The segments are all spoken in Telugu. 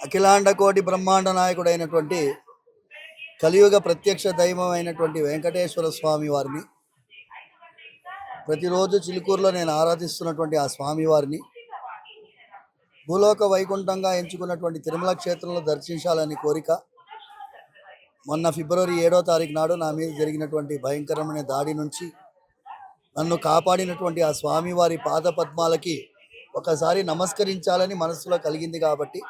అఖిలాండ కోటి బ్రహ్మాండ నాయకుడైనటువంటి కలియుగ ప్రత్యక్ష దైవం అయినటువంటి వెంకటేశ్వర స్వామి వారిని ప్రతిరోజు చిలుకూరులో నేను ఆరాధిస్తున్నటువంటి ఆ స్వామివారిని భూలోక వైకుంఠంగా ఎంచుకున్నటువంటి తిరుమల క్షేత్రంలో దర్శించాలని కోరిక. మొన్న ఫిబ్రవరి 7వ తారీఖు నాడు నా మీద జరిగినటువంటి భయంకరమైన దాడి నుంచి నన్ను కాపాడినటువంటి ఆ స్వామివారి పాదపద్మాలకి ఒకసారి నమస్కరించాలని మనసులో కలిగింది కాబట్టి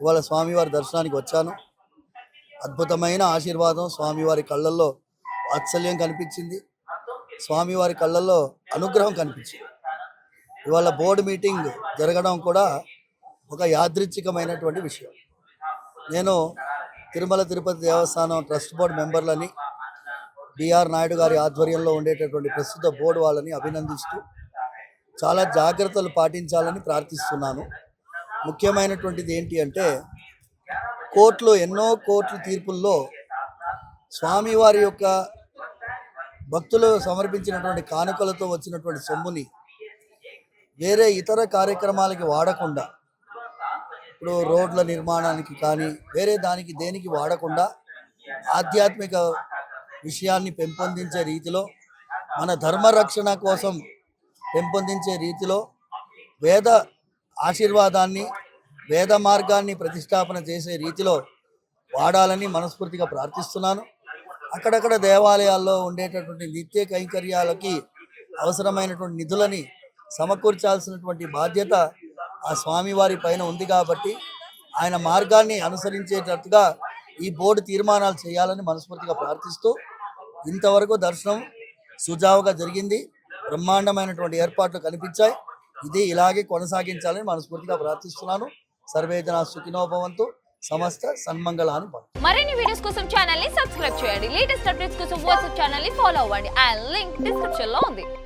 ఇవాళ స్వామివారి దర్శనానికి వచ్చాను. అద్భుతమైన ఆశీర్వాదం, స్వామివారి కళ్ళల్లో వాత్సల్యం కనిపించింది, స్వామివారి కళ్ళల్లో అనుగ్రహం కనిపించింది. ఇవాళ బోర్డు మీటింగ్ జరగడం కూడా ఒక యాదృచ్ఛికమైనటువంటి విషయం. నేను తిరుమల తిరుపతి దేవస్థానం ట్రస్ట్ బోర్డు మెంబర్లని, బిఆర్ నాయుడు గారి ఆధ్వర్యంలో ఉండేటటువంటి ప్రస్తుత బోర్డు వాళ్ళని అభినందిస్తూ చాలా జాగ్రత్తలు పాటించాలని ప్రార్థిస్తున్నాను. ముఖ్యమైనటువంటిది ఏంటి అంటే, ఎన్నో కోర్టుల తీర్పుల్లో స్వామివారి యొక్క భక్తులు సమర్పించినటువంటి కానుకలతో వచ్చినటువంటి సొమ్ముని వేరే ఇతర కార్యక్రమాలకి వాడకుండా, ఇప్పుడు రోడ్ల నిర్మాణానికి కానీ వేరే దానికి దేనికి వాడకుండా ఆధ్యాత్మిక విషయాన్ని పెంపొందించే రీతిలో, మన ధర్మరక్షణ కోసం పెంపొందించే రీతిలో వేద ఆశీర్వాదాన్ని, వేద మార్గాన్ని ప్రతిష్టాపన చేసే రీతిలో వాడాలని మనస్ఫూర్తిగా ప్రార్థిస్తున్నాను. అక్కడక్కడ దేవాలయాల్లో ఉండేటటువంటి నిత్య కైంకర్యాలకి అవసరమైనటువంటి నిధులని సమకూర్చాల్సినటువంటి బాధ్యత ఆ స్వామివారి పైన ఉంది కాబట్టి ఆయన మార్గాన్ని అనుసరించేటట్టుగా ఈ బోర్డు తీర్మానాలు చేయాలని మనస్ఫూర్తిగా ప్రార్థిస్తూ, ఇంతవరకు దర్శనం సుజావుగా జరిగింది, బ్రహ్మాండమైనటువంటి ఏర్పాట్లు కనిపించాయి. ఇది ఇలాగే కొనసాగించాలని మనస్ఫూర్తిగా ప్రార్థిస్తున్నాను. సర్వే జనా సుఖినో భవంతు, సమస్త సన్మంగళాన్ని భవంతు. మరిన్ని వీడియోస్ కోసం ఛానల్ ని సబ్స్క్రైబ్ చేయండి. లేటెస్ట్ అప్డేట్స్ కోసం వాట్సాప్ ఛానల్ ని ఫాలో అవ్వండి. ఆ లింక్ డిస్క్రిప్షన్ లో ఉంది.